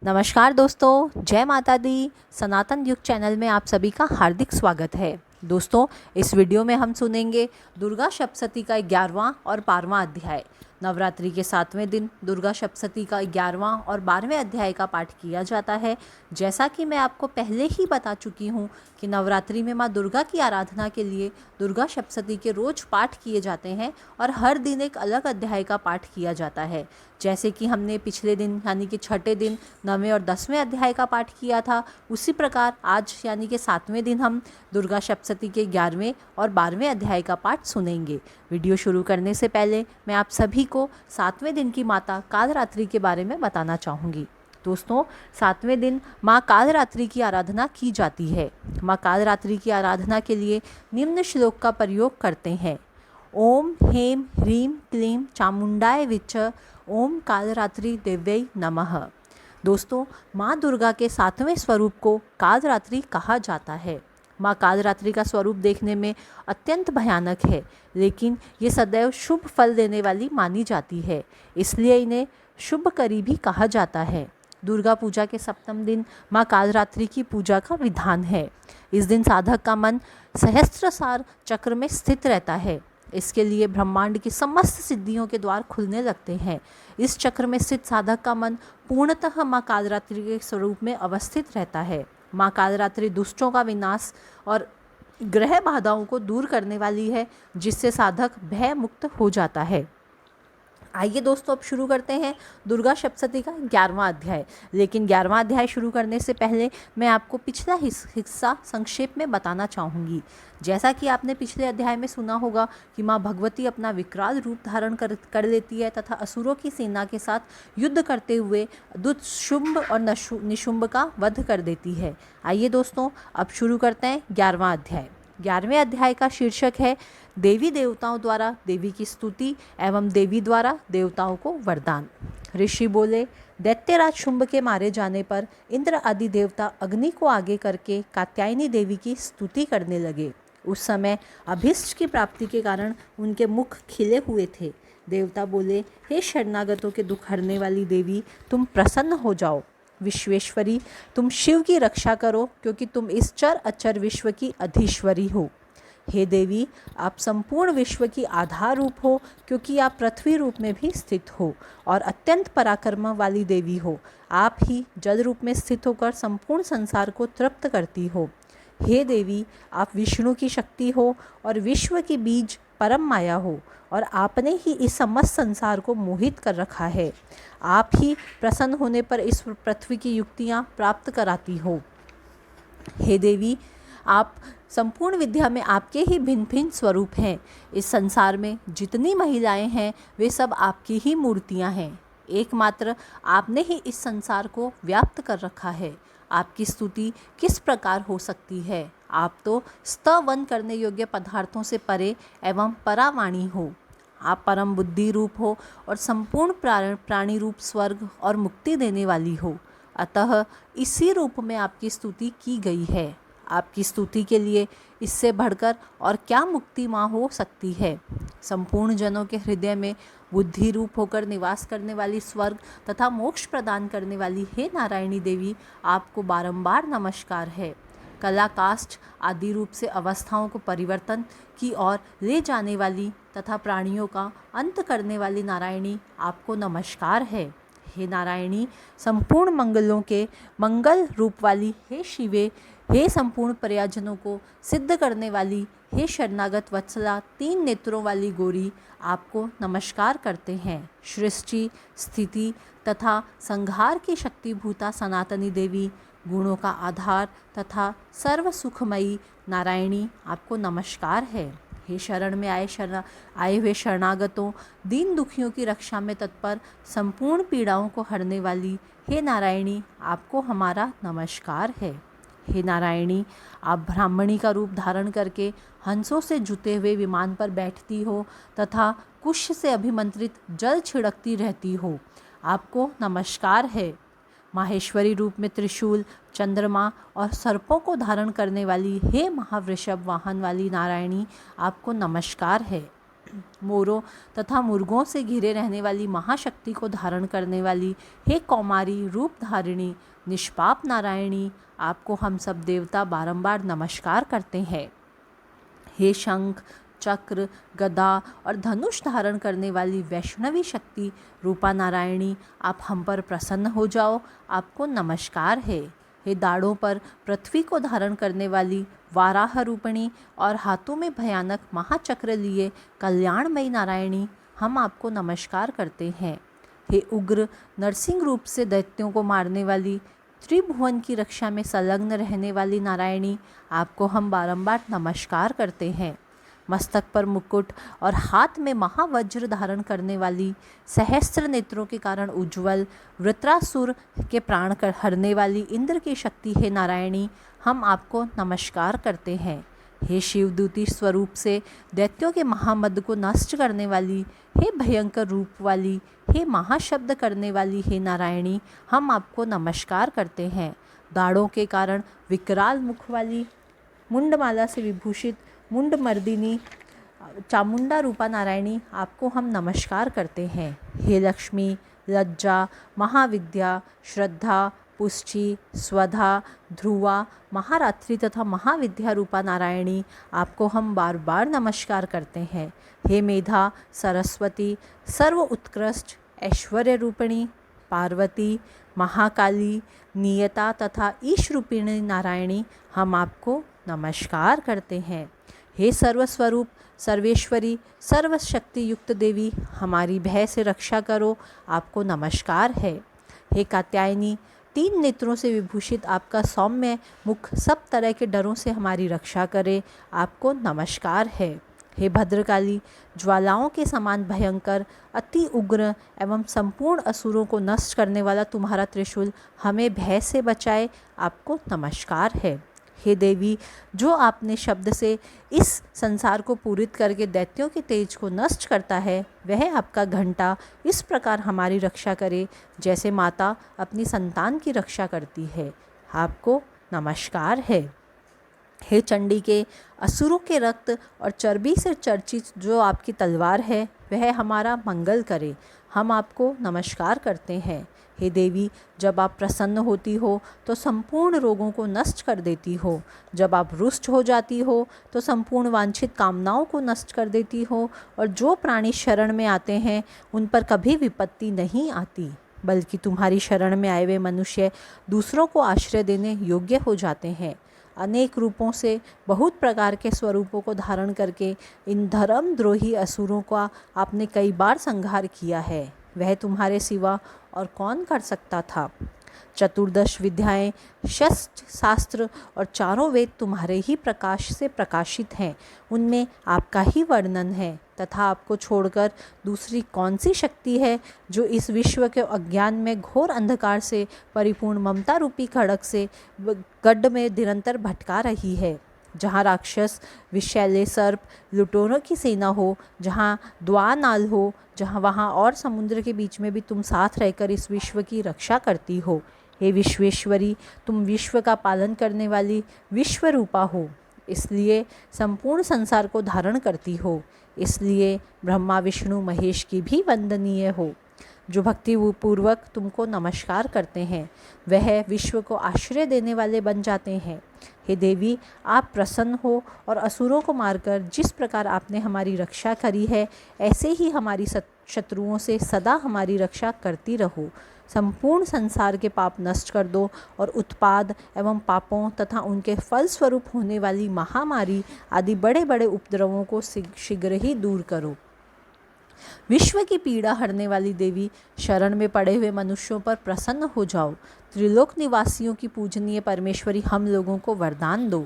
नमस्कार दोस्तों, जय माता दी। सनातन युग चैनल में आप सभी का हार्दिक स्वागत है। दोस्तों, इस वीडियो में हम सुनेंगे दुर्गा सप्तशती का 11वां और 12वां अध्याय। नवरात्रि के 7वें दिन दुर्गा सप्तशती का 11वां और 12वें अध्याय का पाठ किया जाता है। जैसा कि मैं आपको पहले ही बता चुकी हूँ कि नवरात्रि में माँ दुर्गा की आराधना के लिए दुर्गा सप्तशती के रोज पाठ किए जाते हैं और हर दिन एक अलग अध्याय का पाठ किया जाता है। जैसे कि हमने पिछले दिन यानी कि छठे दिन 9वें और 10वें अध्याय का पाठ किया था, उसी प्रकार आज यानी कि 7वें दिन हम दुर्गा सप्तशती के 11वें और 12वें अध्याय का पाठ सुनेंगे। वीडियो शुरू करने से पहले मैं आप सभी को 7वें दिन की माता कालरात्रि के बारे में बताना चाहूँगी। दोस्तों, 7वें दिन माँ कालरात्रि की आराधना की जाती है। माँ कालरात्रि की आराधना के लिए निम्न श्लोक का प्रयोग करते हैं। ओम हेम ह्रीम क्लीम चामुंडाय विच ओम कालरात्रि देव्यै नमः। दोस्तों, माँ दुर्गा के 7वें स्वरूप को कालरात्रि कहा जाता है। माँ कालरात्रि का स्वरूप देखने में अत्यंत भयानक है, लेकिन ये सदैव शुभ फल देने वाली मानी जाती है, इसलिए इन्हें शुभकरी भी कहा जाता है। दुर्गा पूजा के 7वें दिन माँ कालरात्रि की पूजा का विधान है। इस दिन साधक का मन सहस्त्रसार चक्र में स्थित रहता है। इसके लिए ब्रह्मांड की समस्त सिद्धियों के द्वार खुलने लगते हैं। इस चक्र में स्थित साधक का मन पूर्णतः माँ कालरात्रि के स्वरूप में अवस्थित रहता है। माँ कालरात्रि दुष्टों का विनाश और ग्रह बाधाओं को दूर करने वाली है, जिससे साधक भय मुक्त हो जाता है। आइए दोस्तों, अब शुरू करते हैं दुर्गा सप्तशती का 11वां अध्याय। लेकिन 11वां अध्याय शुरू करने से पहले मैं आपको पिछला हिस्सा संक्षेप में बताना चाहूँगी। जैसा कि आपने पिछले अध्याय में सुना होगा कि माँ भगवती अपना विकराल रूप धारण कर लेती है तथा असुरों की सेना के साथ युद्ध करते हुए दुष्शुंभ और निशुंभ का वध कर देती है। आइए दोस्तों, अब शुरू करते हैं 11वां अध्याय। 11वें अध्याय का शीर्षक है देवी देवताओं द्वारा देवी की स्तुति एवं देवी द्वारा देवताओं को वरदान। ऋषि बोले, दैत्यराज शुंभ के मारे जाने पर इंद्र आदि देवता अग्नि को आगे करके कात्यायनी देवी की स्तुति करने लगे। उस समय अभीष्ट की प्राप्ति के कारण उनके मुख खिले हुए थे। देवता बोले, हे शरणागतों के दुख हरने वाली देवी, तुम प्रसन्न हो जाओ। विश्वेश्वरी, तुम शिव की रक्षा करो, क्योंकि तुम इस चर अचर विश्व की अधीश्वरी हो। हे देवी, आप संपूर्ण विश्व की आधार रूप हो, क्योंकि आप पृथ्वी रूप में भी स्थित हो और अत्यंत पराक्रम वाली देवी हो। आप ही जल रूप में स्थित होकर संपूर्ण संसार को तृप्त करती हो। हे देवी, आप विष्णु की शक्ति हो और विश्व की बीज परम माया हो, और आपने ही इस समस्त संसार को मोहित कर रखा है। आप ही प्रसन्न होने पर इस पृथ्वी की युक्तियाँ प्राप्त कराती हो। हे देवी, आप संपूर्ण विद्या में आपके ही भिन्न भिन्न स्वरूप हैं। इस संसार में जितनी महिलाएं हैं वे सब आपकी ही मूर्तियां हैं। एकमात्र आपने ही इस संसार को व्याप्त कर रखा है। आपकी स्तुति किस प्रकार हो सकती है? आप तो स्तवन करने योग्य पदार्थों से परे एवं परावाणी हो। आप परम बुद्धि रूप हो और संपूर्ण प्राणी रूप स्वर्ग और मुक्ति देने वाली हो। अतः इसी रूप में आपकी स्तुति की गई है। आपकी स्तुति के लिए इससे बढ़कर और क्या मुक्ति माँ हो सकती है? संपूर्ण जनों के हृदय में बुद्धि रूप होकर निवास करने वाली स्वर्ग तथा मोक्ष प्रदान करने वाली हे नारायणी देवी, आपको बारंबार नमस्कार है। कला काष्ठ आदि रूप से अवस्थाओं को परिवर्तन की ओर ले जाने वाली तथा प्राणियों का अंत करने वाली नारायणी, आपको नमस्कार है। हे नारायणी, संपूर्ण मंगलों के मंगल रूप वाली हे शिवे, हे संपूर्ण प्रयाजनों को सिद्ध करने वाली हे शरणागत वत्सला, 3 नेत्रों वाली गौरी, आपको नमस्कार करते हैं। सृष्टि, स्थिति तथा संहार की शक्तिभूता सनातनी देवी, गुणों का आधार तथा सर्व सुखमयी नारायणी, आपको नमस्कार है। हे शरण में आए हुए शरणागतों, दीन दुखियों की रक्षा में तत्पर, संपूर्ण पीड़ाओं को हरने वाली हे नारायणी, आपको हमारा नमस्कार है। हे नारायणी, आप ब्राह्मणी का रूप धारण करके हंसों से जुते हुए विमान पर बैठती हो तथा कुश से अभिमंत्रित जल छिड़कती रहती हो। आपको नमस्कार है। माहेश्वरी रूप में त्रिशूल, चंद्रमा और सर्पों को धारण करने वाली हे महावृषभ वाहन वाली नारायणी, आपको नमस्कार है। मोरों तथा मुर्गों से घिरे रहने वाली महाशक्ति को धारण करने वाली हे कौमारी रूप धारिणी निष्पाप नारायणी, आपको हम सब देवता बारंबार नमस्कार करते हैं। हे शंख चक्र गदा और धनुष धारण करने वाली वैष्णवी शक्ति रूपा नारायणी, आप हम पर प्रसन्न हो जाओ, आपको नमस्कार है। हे दाढ़ों पर पृथ्वी को धारण करने वाली वाराह रूपिणी और हाथों में भयानक महाचक्र लिए कल्याणमयी नारायणी, हम आपको नमस्कार करते हैं। हे उग्र नरसिंह रूप से दैत्यों को मारने वाली त्रिभुवन की रक्षा में संलग्न रहने वाली नारायणी, आपको हम बारंबार नमस्कार करते हैं। मस्तक पर मुकुट और हाथ में महावज्र धारण करने वाली सहस्त्र नेत्रों के कारण उज्ज्वल वृत्रासुर के प्राण हरने वाली इंद्र की शक्ति है नारायणी, हम आपको नमस्कार करते हैं। हे शिवदूती स्वरूप से दैत्यों के महामद को नष्ट करने वाली, हे भयंकर रूप वाली, हे महाशब्द करने वाली हे नारायणी, हम आपको नमस्कार करते हैं। दाढ़ों के कारण विकराल मुख वाली, मुंडमाला से विभूषित मुंडमर्दिनी चामुंडा रूपा नारायणी, आपको हम नमस्कार करते हैं। हे लक्ष्मी लज्जा महाविद्या श्रद्धा पुष्टि स्वधा ध्रुवा महारात्रि तथा महाविद्या रूपा नारायणी, आपको हम बार बार नमस्कार करते हैं। हे मेधा सरस्वती सर्व उत्कृष्ट ऐश्वर्य रूपिणी पार्वती महाकाली नियता तथा ईश रूपिणी नारायणी, हम आपको नमस्कार करते हैं। हे सर्वस्वरूप सर्वेश्वरी सर्वशक्ति युक्त देवी, हमारी भय से रक्षा करो, आपको नमस्कार है। हे कात्यायनी तीन नेत्रों से विभूषित आपका सौम्य मुख सब तरह के डरों से हमारी रक्षा करे, आपको नमस्कार है। हे भद्रकाली ज्वालाओं के समान भयंकर अति उग्र एवं संपूर्ण असुरों को नष्ट करने वाला तुम्हारा त्रिशूल हमें भय से बचाए, आपको नमस्कार है। हे देवी जो आपने शब्द से इस संसार को पूरित करके दैत्यों के तेज को नष्ट करता है, वह आपका घंटा इस प्रकार हमारी रक्षा करे जैसे माता अपनी संतान की रक्षा करती है, आपको नमस्कार है। हे चंडी के असुरों के रक्त और चर्बी से चर्चित जो आपकी तलवार है, वह हमारा मंगल करे, हम आपको नमस्कार करते हैं। हे देवी जब आप प्रसन्न होती हो तो संपूर्ण रोगों को नष्ट कर देती हो, जब आप रुष्ट हो जाती हो तो संपूर्ण वांछित कामनाओं को नष्ट कर देती हो, और जो प्राणी शरण में आते हैं उन पर कभी विपत्ति नहीं आती, बल्कि तुम्हारी शरण में आए हुए मनुष्य दूसरों को आश्रय देने योग्य हो जाते हैं। अनेक रूपों से बहुत प्रकार के स्वरूपों को धारण करके इन धर्मद्रोही असुरों का आपने कई बार संहार किया है, वह तुम्हारे सिवा और कौन कर सकता था। चतुर्दश विद्याएं शस्त्र शास्त्र और चारों वेद तुम्हारे ही प्रकाश से प्रकाशित हैं, उनमें आपका ही वर्णन है, तथा आपको छोड़कर दूसरी कौन सी शक्ति है जो इस विश्व के अज्ञान में घोर अंधकार से परिपूर्ण ममता रूपी खड़ग से गड्ढ में निरंतर भटका रही है। जहाँ राक्षस विषैले सर्प लुटेरों की सेना हो, जहाँ द्वानाल हो, जहाँ वहाँ और समुद्र के बीच में भी तुम साथ रहकर इस विश्व की रक्षा करती हो। हे विश्वेश्वरी तुम विश्व का पालन करने वाली विश्व रूपा हो, इसलिए संपूर्ण संसार को धारण करती हो, इसलिए ब्रह्मा विष्णु महेश की भी वंदनीय हो। जो भक्ति पूर्वक तुमको नमस्कार करते हैं वह विश्व को आश्रय देने वाले बन जाते हैं। हे देवी आप प्रसन्न हो और असुरों को मारकर जिस प्रकार आपने हमारी रक्षा करी है, ऐसे ही हमारी शत्रुओं से सदा हमारी रक्षा करती रहो। संपूर्ण संसार के पाप नष्ट कर दो और उत्पाद एवं पापों तथा उनके फलस्वरूप होने वाली महामारी आदि बड़े बड़े उपद्रवों को शीघ्र ही दूर करो। विश्व की पीड़ा हरने वाली देवी शरण में पड़े हुए मनुष्यों पर प्रसन्न हो जाओ। त्रिलोक निवासियों की पूजनीय परमेश्वरी हम लोगों को वरदान दो।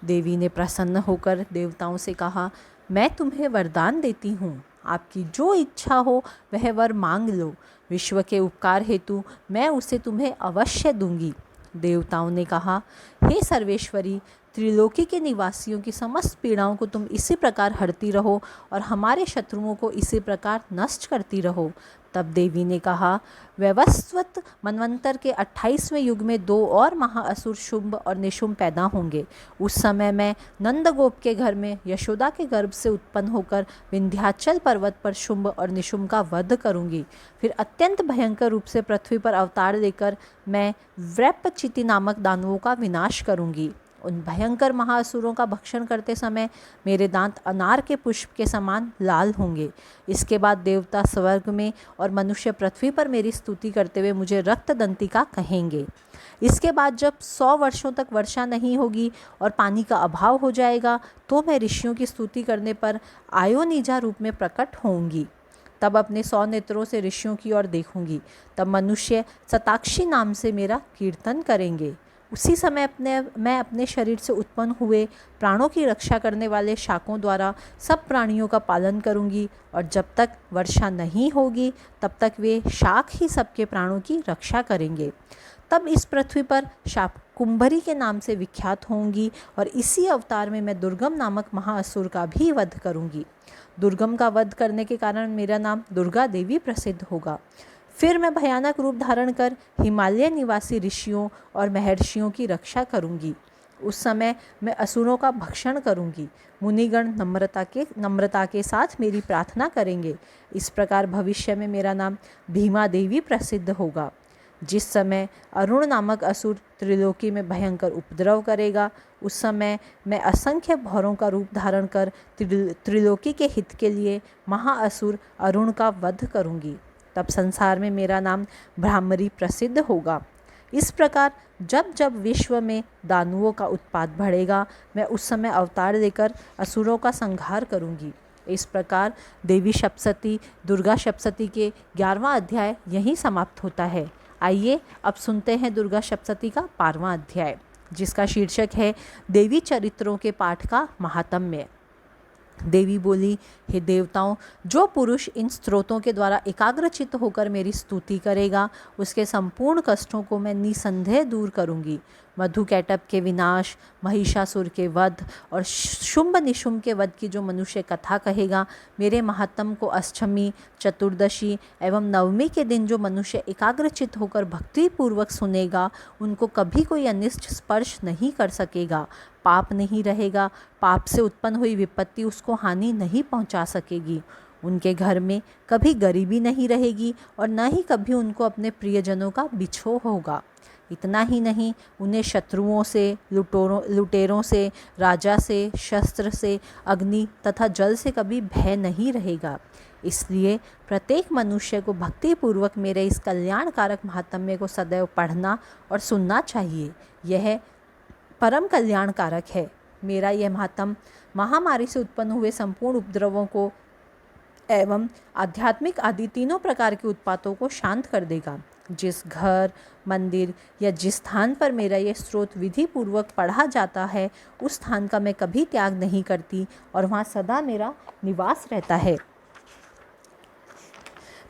देवी ने प्रसन्न होकर देवताओं से कहा, मैं तुम्हें वरदान देती हूँ, आपकी जो इच्छा हो वह वर मांग लो, विश्व के उपकार हेतु मैं उसे तुम्हें अवश्य दूंगी। देवताओं ने कहा, हे सर्वेश्वरी त्रिलोकी के निवासियों की समस्त पीड़ाओं को तुम इसी प्रकार हरती रहो और हमारे शत्रुओं को इसी प्रकार नष्ट करती रहो। तब देवी ने कहा, वैवस्वत मनवंतर के 28वें युग में 2 और महाअसुर शुंभ और निशुंभ पैदा होंगे। उस समय मैं नंदगोप के घर में यशोदा के गर्भ से उत्पन्न होकर विंध्याचल पर्वत पर शुंभ और निशुंभ का वध करूंगी। फिर अत्यंत भयंकर रूप से पृथ्वी पर अवतार लेकर मैं वृपचिति नामक दानवों का विनाश करूंगी। उन भयंकर महाअसुरों का भक्षण करते समय मेरे दांत अनार के पुष्प के समान लाल होंगे। इसके बाद देवता स्वर्ग में और मनुष्य पृथ्वी पर मेरी स्तुति करते हुए मुझे रक्तदंतिका कहेंगे। इसके बाद जब 100 वर्षों तक वर्षा नहीं होगी और पानी का अभाव हो जाएगा, तो मैं ऋषियों की स्तुति करने पर आयोनिजा रूप में प्रकट होंगी। तब अपने 100 नेत्रों से ऋषियों की ओर देखूंगी। तब मनुष्य शताक्षी नाम से मेरा कीर्तन करेंगे। उसी समय मैं अपने शरीर से उत्पन्न हुए प्राणों की रक्षा करने वाले शाकों द्वारा सब प्राणियों का पालन करूंगी, और जब तक वर्षा नहीं होगी तब तक वे शाक ही सबके प्राणों की रक्षा करेंगे। तब इस पृथ्वी पर शाकंभरी के नाम से विख्यात होंगी, और इसी अवतार में मैं दुर्गम नामक महाअसुर का भी वध करूंगी। दुर्गम का वध करने के कारण मेरा नाम दुर्गा देवी प्रसिद्ध होगा। फिर मैं भयानक रूप धारण कर हिमालय निवासी ऋषियों और महर्षियों की रक्षा करूंगी। उस समय मैं असुरों का भक्षण करूंगी। मुनिगण नम्रता के साथ मेरी प्रार्थना करेंगे। इस प्रकार भविष्य में मेरा नाम भीमा देवी प्रसिद्ध होगा। जिस समय अरुण नामक असुर त्रिलोकी में भयंकर उपद्रव करेगा, उस समय मैं असंख्य भौरों का रूप धारण कर त्रिलोकी के हित के लिए महाअसुर अरुण का वध करूंगी। तब संसार में मेरा नाम भ्रामरी प्रसिद्ध होगा। इस प्रकार जब जब विश्व में दानवों का उत्पात बढ़ेगा, मैं उस समय अवतार लेकर असुरों का संहार करूंगी। इस प्रकार देवी सप्तशती दुर्गा सप्तशती के 11वां अध्याय यहीं समाप्त होता है। आइए अब सुनते हैं दुर्गा सप्तशती का 12वां अध्याय, जिसका शीर्षक है देवी चरित्रों के पाठ का महात्म्य। देवी बोली, हे देवताओं, जो पुरुष इन स्तोत्रों के द्वारा एकाग्रचित्त होकर मेरी स्तुति करेगा, उसके संपूर्ण कष्टों को मैं निसंदेह दूर करूंगी। मधुकैटभ के विनाश, महिषासुर के वध और शुंभ निशुंभ के वध की जो मनुष्य कथा कहेगा, मेरे महात्म को अष्टमी, चतुर्दशी एवं नवमी के दिन जो मनुष्य एकाग्रचित्त होकर भक्तिपूर्वक सुनेगा, उनको कभी कोई अनिष्ट स्पर्श नहीं कर सकेगा। पाप नहीं रहेगा। पाप से उत्पन्न हुई विपत्ति उसको हानि नहीं पहुंचा सकेगी। उनके घर में कभी गरीबी नहीं रहेगी और न ही कभी उनको अपने प्रियजनों का बिछोह होगा। इतना ही नहीं, उन्हें शत्रुओं से, लुटेरों से, राजा से, शस्त्र से, अग्नि तथा जल से कभी भय नहीं रहेगा। इसलिए प्रत्येक मनुष्य को भक्तिपूर्वक मेरे इस कल्याणकारक महात्म्य को सदैव पढ़ना और सुनना चाहिए। यह परम कल्याणकारक है। मेरा यह महात्म महामारी से उत्पन्न हुए संपूर्ण उपद्रवों को एवं आध्यात्मिक आदि तीनों प्रकार के उत्पातों को शांत कर देगा। जिस घर, मंदिर या जिस स्थान पर मेरा यह स्रोत विधि पूर्वक पढ़ा जाता है, उस स्थान का मैं कभी त्याग नहीं करती और वहाँ सदा मेरा निवास रहता है।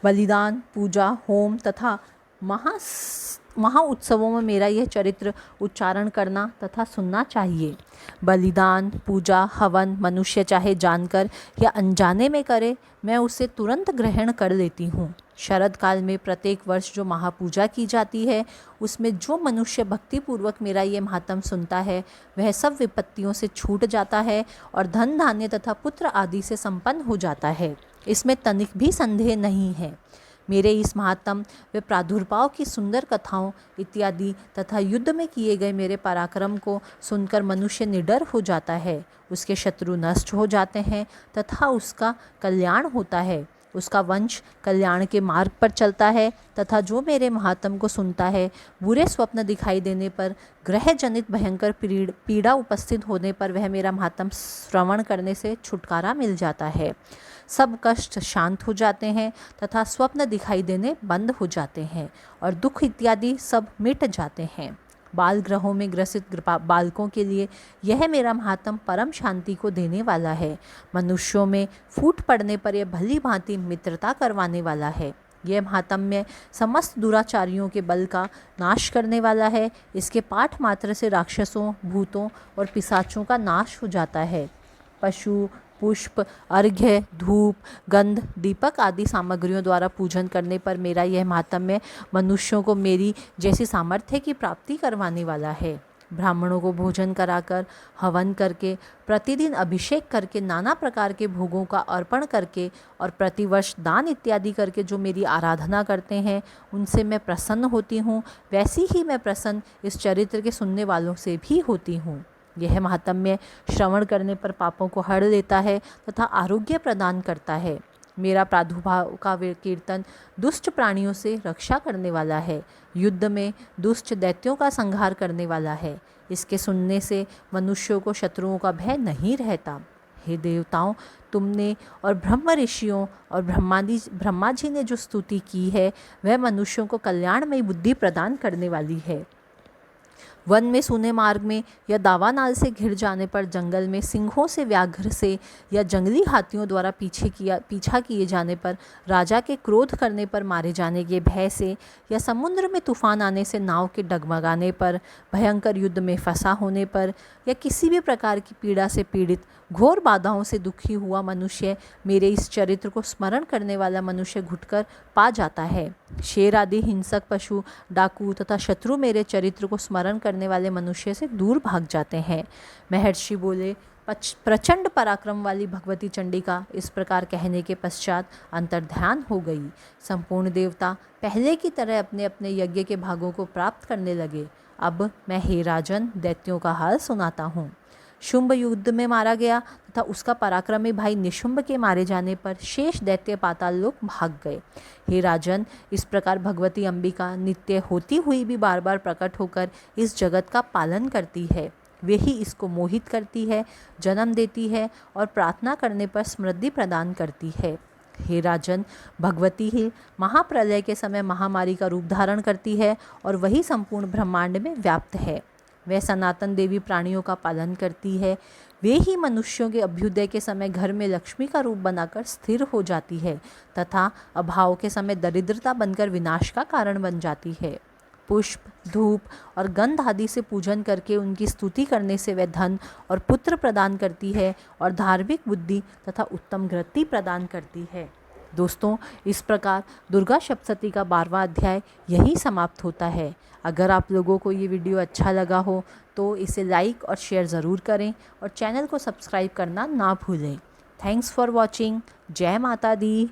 बलिदान, पूजा, होम तथा महा उत्सवों में मेरा यह चरित्र उच्चारण करना तथा सुनना चाहिए। बलिदान, पूजा, हवन मनुष्य चाहे जानकर या अनजाने में करे, मैं उसे तुरंत ग्रहण कर लेती हूँ। शरद काल में प्रत्येक वर्ष जो महापूजा की जाती है, उसमें जो मनुष्य भक्तिपूर्वक मेरा ये महात्म सुनता है, वह सब विपत्तियों से छूट जाता है और धन धान्य तथा पुत्र आदि से संपन्न हो जाता है। इसमें तनिक भी संदेह नहीं है। मेरे इस महात्म व प्रादुर्भाव की सुंदर कथाओं इत्यादि तथा युद्ध में किए गए मेरे पराक्रम को सुनकर मनुष्य निडर हो जाता है, उसके शत्रु नष्ट हो जाते हैं तथा उसका कल्याण होता है। उसका वंश कल्याण के मार्ग पर चलता है तथा जो मेरे महात्म को सुनता है, बुरे स्वप्न दिखाई देने पर, ग्रह जनित भयंकर पीड़ा उपस्थित होने पर वह मेरा महात्म श्रवण करने से छुटकारा मिल जाता है। सब कष्ट शांत हो जाते हैं तथा स्वप्न दिखाई देने बंद हो जाते हैं और दुख इत्यादि सब मिट जाते हैं। बाल ग्रहों में ग्रसित बालकों के लिए यह मेरा महात्म परम शांति को देने वाला है। मनुष्यों में फूट पड़ने पर यह भली भांति मित्रता करवाने वाला है। यह महात्म्य समस्त दुराचारियों के बल का नाश करने वाला है। इसके पाठ मात्र से राक्षसों, भूतों और पिशाचों का नाश हो जाता है। पशु, पुष्प, अर्घ्य, धूप, गंध, दीपक आदि सामग्रियों द्वारा पूजन करने पर मेरा यह महात्म्य मनुष्यों को मेरी जैसी सामर्थ्य की प्राप्ति करवाने वाला है। ब्राह्मणों को भोजन कराकर, हवन करके, प्रतिदिन अभिषेक करके, नाना प्रकार के भोगों का अर्पण करके और प्रतिवर्ष दान इत्यादि करके जो मेरी आराधना करते हैं उनसे मैं प्रसन्न होती हूँ। वैसी ही मैं प्रसन्न इस चरित्र के सुनने वालों से भी होती हूँ। यह महात्म्य श्रवण करने पर पापों को हर लेता है तथा आरोग्य प्रदान करता है। मेरा प्रादुर्भाव का कीर्तन दुष्ट प्राणियों से रक्षा करने वाला है, युद्ध में दुष्ट दैत्यों का संहार करने वाला है। इसके सुनने से मनुष्यों को शत्रुओं का भय नहीं रहता। हे देवताओं, तुमने और ब्रह्म ऋषियों और ब्रह्मा जी ने जो स्तुति की है वह मनुष्यों को कल्याणमयी बुद्धि प्रदान करने वाली है। वन में सूने मार्ग में या दावानाल से घिर जाने पर, जंगल में सिंहों से, व्याघ्र से या जंगली हाथियों द्वारा पीछा किए जाने पर, राजा के क्रोध करने पर मारे जाने के भय से, या समुद्र में तूफान आने से नाव के डगमगाने पर, भयंकर युद्ध में फंसा होने पर, या किसी भी प्रकार की पीड़ा से पीड़ित, घोर बाधाओं से दुखी हुआ मनुष्य मेरे इस चरित्र को स्मरण करने वाला मनुष्य घुटकर पा जाता है। शेर आदि हिंसक पशु, डाकू तथा शत्रु मेरे चरित्र को स्मरण करने वाले मनुष्य से दूर भाग जाते हैं। महर्षि बोले, प्रचंड पराक्रम वाली भगवती चंडिका इस प्रकार कहने के पश्चात अंतर्ध्यान हो गई। संपूर्ण देवता पहले की तरह अपने अपने यज्ञ के भागों को प्राप्त करने लगे। अब मैं, हे राजन, दैत्यों का हाल सुनाता हूँ। शुंभ युद्ध में मारा गया तथा उसका पराक्रमी भाई निशुंभ के मारे जाने पर शेष दैत्य पाताल लोक भाग गए। हे राजन, इस प्रकार भगवती अंबिका नित्य होती हुई भी बार बार प्रकट होकर इस जगत का पालन करती है। वे ही इसको मोहित करती है, जन्म देती है और प्रार्थना करने पर समृद्धि प्रदान करती है। हे राजन, भगवती ही महाप्रलय के समय महामारी का रूप धारण करती है और वही संपूर्ण ब्रह्मांड में व्याप्त है। वह सनातन देवी प्राणियों का पालन करती है। वे ही मनुष्यों के अभ्युदय के समय घर में लक्ष्मी का रूप बनाकर स्थिर हो जाती है तथा अभाव के समय दरिद्रता बनकर विनाश का कारण बन जाती है। पुष्प, धूप और गंध आदि से पूजन करके उनकी स्तुति करने से वह धन और पुत्र प्रदान करती है और धार्मिक बुद्धि तथा उत्तम गति प्रदान करती है। दोस्तों, इस प्रकार दुर्गा सप्तशती का 12वां अध्याय यहीं समाप्त होता है। अगर आप लोगों को ये वीडियो अच्छा लगा हो तो इसे लाइक और शेयर ज़रूर करें और चैनल को सब्सक्राइब करना ना भूलें। Thanks for watching. जय माता दी।